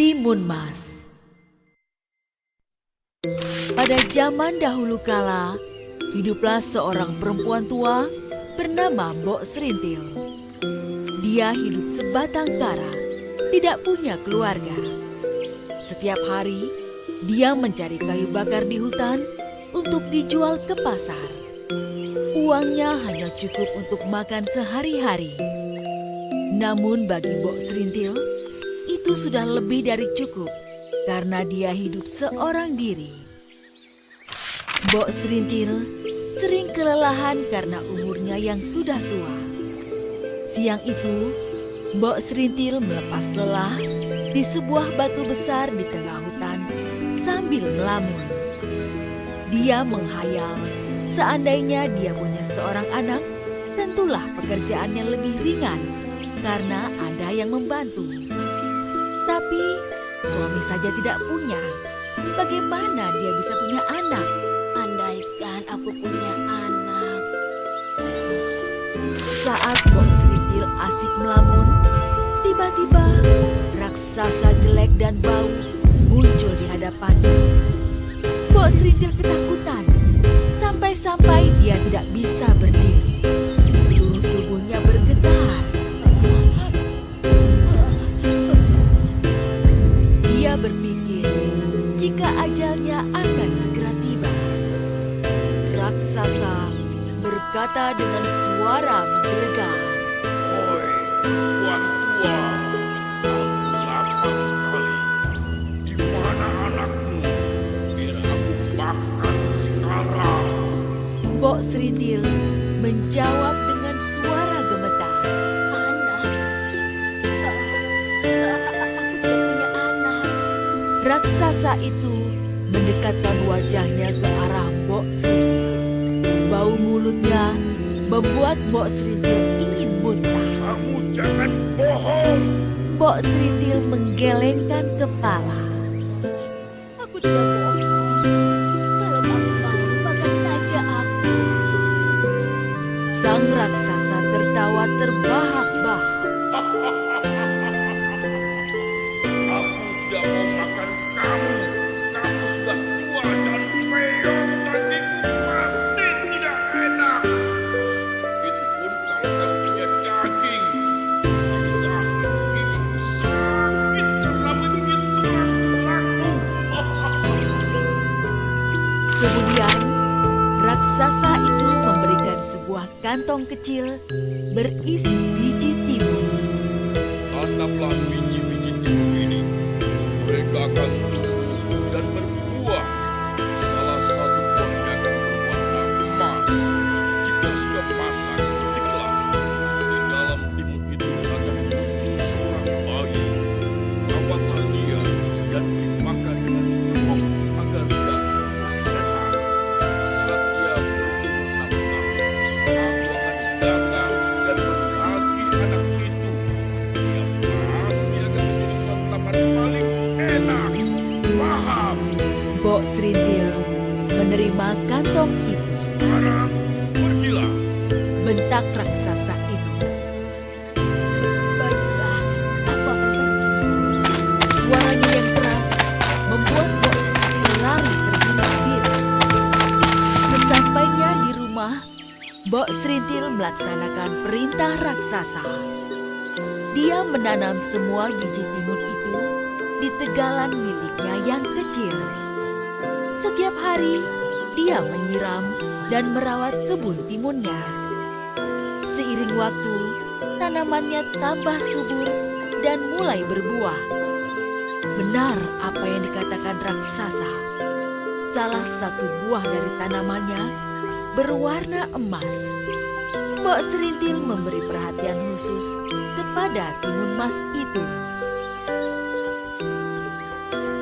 Timun Mas. Pada zaman dahulu kala, hiduplah seorang perempuan tua bernama Mbok Serintil. Dia hidup sebatang kara, tidak punya keluarga. Setiap hari, dia mencari kayu bakar di hutan untuk dijual ke pasar. Uangnya hanya cukup untuk makan sehari-hari. Namun bagi Mbok Serintil, itu sudah lebih dari cukup karena dia hidup seorang diri. Mbok Serintil sering kelelahan karena umurnya yang sudah tua. Siang itu, Mbok Serintil melepas lelah di sebuah batu besar di tengah hutan sambil melamun. Dia menghayal seandainya dia punya seorang anak, tentulah pekerjaannya lebih ringan karena ada yang membantu. Tapi suami saja tidak punya. Bagaimana dia bisa punya anak? Andaikan aku punya anak. Saat Mbok Serintil asik melamun, tiba-tiba raksasa jelek dan bau muncul di hadapannya. Mbok Serintil ketakutan, sampai-sampai dia tidak bisa berdiri. Seluruh tubuhnya bergetar. Dia berpikir jika ajalnya akan segera tiba. Raksasa berkata dengan suara menggelegar, "Oi, tuan tua, aku lapar sekali. Di mana anakmu? Biar aku makan sekarang." Mbok Serintil menjawab dengan suara gemetar. Anak? Aku tidak punya anak. Raksasa itu mendekatkan wajahnya ke arah Mbok Serintil. Bau mulutnya membuat Mbok Serintil ingin muntah. Kamu jangan bohong. Mbok Serintil menggelengkan kepala. Aku tidak bohong. Kalau kamu mau, makan saja aku. Sang raksasa tertawa terbahak-bahak. Aku tidak mau makan kamu. Kamu sudah tua dan peyong. Dagingmu pasti tidak enak. Itu pun kalau kamu punya daging. Bisa-bisa gigiku sakit karena menggigit tulang-tulangmu. Kemudian, raksasa itu memberikan sebuah kantong kecil berisi biji timun. Tanamlah biji-biji timun ini. Mereka akan tumbuh dan berbuah. Salah satu buahnya akan berwarna emas. Jika sudah pasang, petiklah. Di dalam timun itu akan muncul seorang bayi. Rawatlah dia dan dimakan dengan cukup agar dia tumbuh sehat. Saat dia berumur 6 tahun, aku akan datang dan membagi anak itu. Dia pasti akan menjadi santapan paling enak. Paham? Mbok Serintil menerima kantong itu. Sekarang pergilah. Bentak raksasa itu. Baiklah, aku akan pergi. Suaranya yang keras membuat Mbok Serintil lari terbunuh diri. Sesampainya di rumah, Mbok Serintil melaksanakan perintah raksasa. Dia menanam semua biji timun itu di tegalan miliknya yang kecil. Setiap hari, dia menyiram dan merawat kebun timunnya. Seiring waktu, tanamannya tambah subur dan mulai berbuah. Benar apa yang dikatakan raksasa. Salah satu buah dari tanamannya berwarna emas. Mbok Serintil memberi perhatian khusus kepada timun emas itu.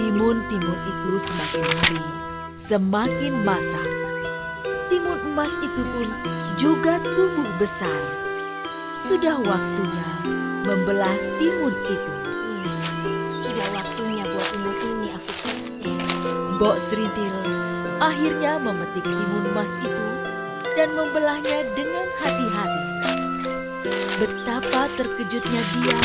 Timun-timun itu semakin hari semakin masak. Timun emas itu pun juga tumbuh besar. Sudah waktunya membelah timun itu. Mbok Serintil akhirnya memetik timun emas itu dan membelahnya dengan hati-hati. Betapa terkejutnya dia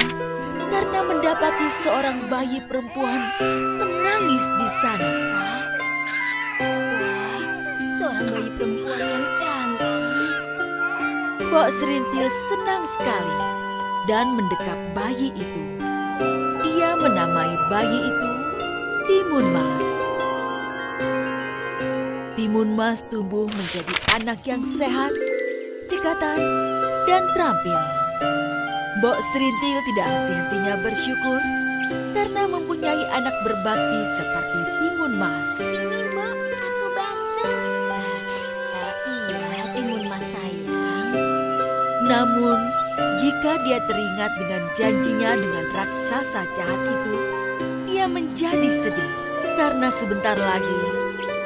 karena mendapati seorang bayi perempuan menangis di sana. Wah, seorang bayi perempuan yang cantik. Mbok Serintil senang sekali dan mendekap bayi itu. Dia menamai bayi itu Timun Mas. Timun Mas tumbuh menjadi anak yang sehat, cekatan, dan terampil. Mbok Serintil tidak henti-hentinya bersyukur karena mempunyai anak berbakti seperti Timun Mas. Sini, Mbok, aku bantu. Iya, Timun Mas sayang. Namun, jika dia teringat dengan janjinya dengan raksasa jahat itu, ia menjadi sedih karena sebentar lagi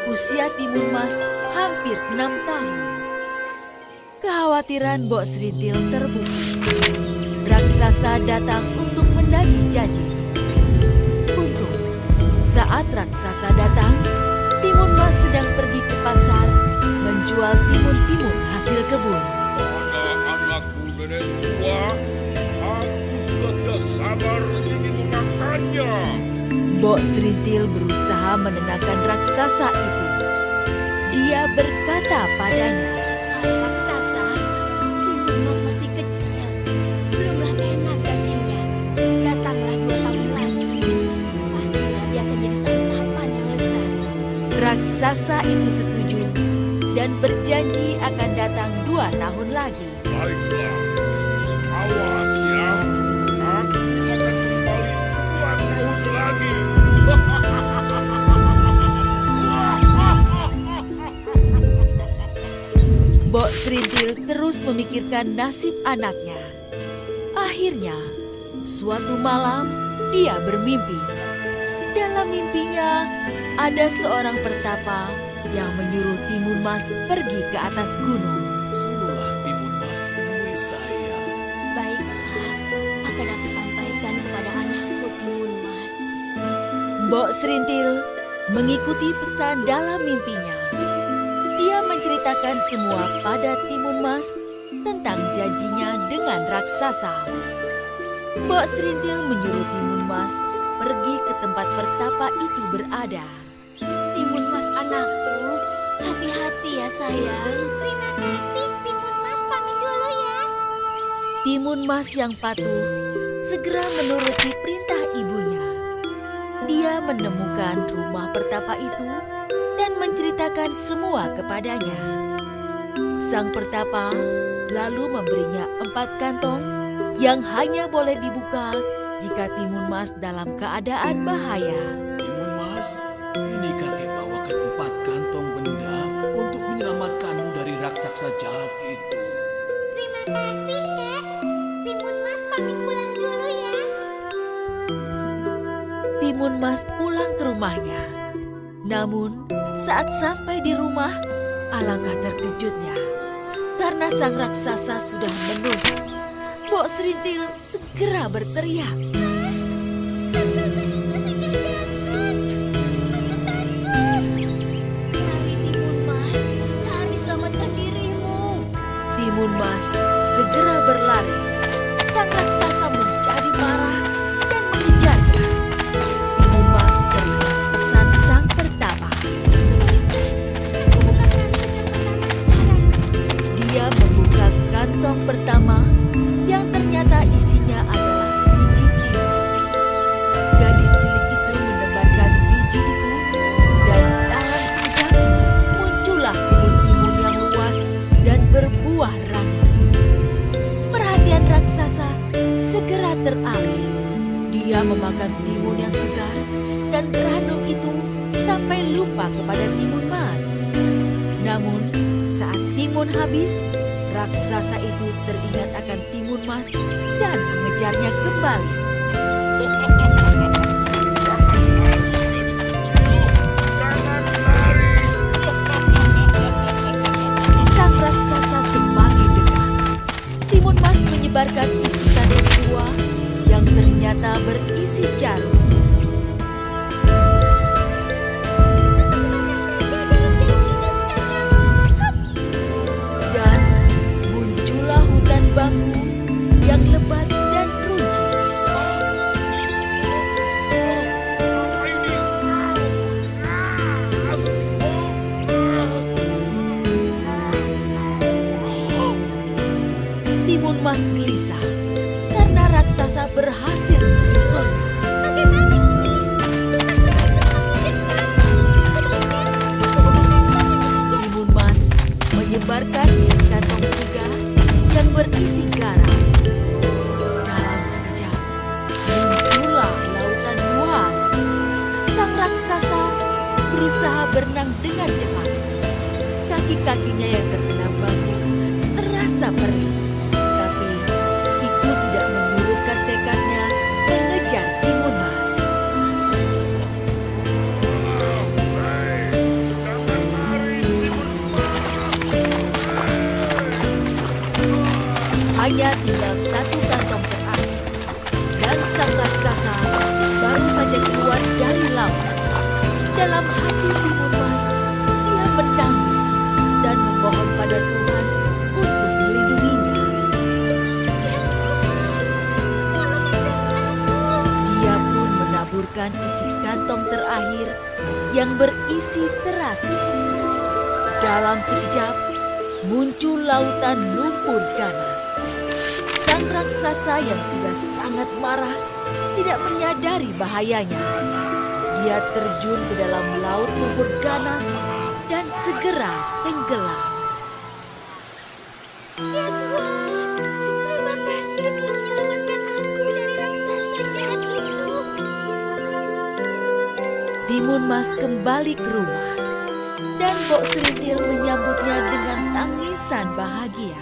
usia Timun Mas hampir 6 tahun. Kekhawatiran Mbok Serintil terbukti. Raksasa datang untuk menagih janji. Untung, saat raksasa datang, Timun Mas sedang pergi ke pasar menjual timun-timun hasil kebun. Pada anakku nenek tua, aku sudah tidak sabar ingin memakannya. Mbok Serintil berusaha menenangkan raksasa itu. Dia berkata padanya, Hai raksasa, Timun Mas masih kecil. Belumlah enak dagingnya. Datanglah 2 tahun lagi. Pastilah dia akan jadi santapan yang lezat. raksasa itu setuju dan berjanji akan datang 2 tahun lagi. Baiklah, awas ya, aku akan kembali 2 tahun lagi. Mbok Serintil terus memikirkan nasib anaknya. Akhirnya, suatu malam dia bermimpi. Dalam mimpinya, ada seorang pertapa yang menyuruh Timun Mas pergi ke atas gunung. Suruhlah Timun Mas menemui saya. Baiklah, akan aku sampaikan kepada anakku Timun Mas. Mbok Serintil mengikuti pesan dalam mimpinya. Dia menceritakan semua pada Timun Mas tentang janjinya dengan raksasa. Mbok Serintil menyuruh Timun Mas pergi ke tempat pertapa itu berada. Timun Mas anakku, hati-hati ya sayang. Terima kasih Timun Mas, pamit dulu ya. Timun Mas yang patuh segera menuruti perintah ibunya. Dia menemukan rumah pertapa itu dan menceritakan semua kepadanya. Sang pertapa lalu memberinya 4 kantong yang hanya boleh dibuka jika Timun Mas dalam keadaan bahaya. Timun Mas, ini kakek bawakan 4 kantong benda untuk menyelamatkanmu dari raksasa jahat itu. Terima kasih Kek. Timun Mas pamit pulang dulu ya. Timun Mas pulang ke rumahnya. Namun, saat sampai di rumah, alangkah terkejutnya karena sang raksasa sudah menunggu. Mbok Serintil segera berteriak. Lari Timun Mas, lari selamatkan dirimu. Timun Mas segera berlari. Sang raksasa menjadi marah dan mengejarnya. Timun Mas teringat pesan sang pertapa. Aku buka kantong yang pertama sekarang. Dia membuka kantong pertama yang ternyata isinya adalah biji timun. Gadis cilik itu menebarkan biji itu dan dalam sekejap muncullah kebun timun yang luas dan berbuah ranum. Perhatian raksasa segera teralih. Dia memakan timun yang segar dan ranum itu sampai lupa kepada Timun Mas. Namun saat timun habis, raksasa itu teringat akan Timun Mas dan mengejarnya kembali. Jangan lari, gadis kecil. Jangan lari. Sang raksasa semakin dekat. Timun Mas menyebarkan isikan buah yang ternyata berisi jarum. Mas gelisah karena raksasa berhasil menyusulnya. Bagaimana ini? Timun Mas menyebarkan isi kantong ketiga yang berisi garam. Dalam sekejap, muncullah lautan luas. Sang raksasa berusaha berenang dengan cepat. Kaki-kakinya yang terkena bambu terasa perih. Tapi itu tidak menyurutkan tekadnya mengejar Timun Mas. Hanya tinggal satu kantong terakhir, dan sang raksasa baru saja keluar dari laut. Dalam hati Timun Mas, dia menangis dan memohon pada Tuhan untuk melindunginya. Dia pun menaburkan isi kantong terakhir yang berisi terasi. Dalam sekejap, muncul lautan lumpur ganas. Sang raksasa yang sudah sangat marah tidak menyadari bahayanya. Dia terjun ke dalam laut lumpur ganas dan segera tenggelam. Ya Tuhan, terima kasih telah menyelamatkan aku dari raksasa jahat itu. Timun Mas kembali ke rumah dan Mbok Serintil menyambutnya dengan tangisan bahagia.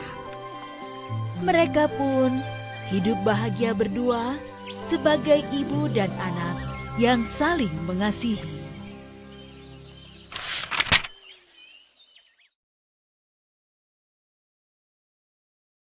Mereka pun hidup bahagia berdua sebagai ibu dan anak yang saling mengasihi.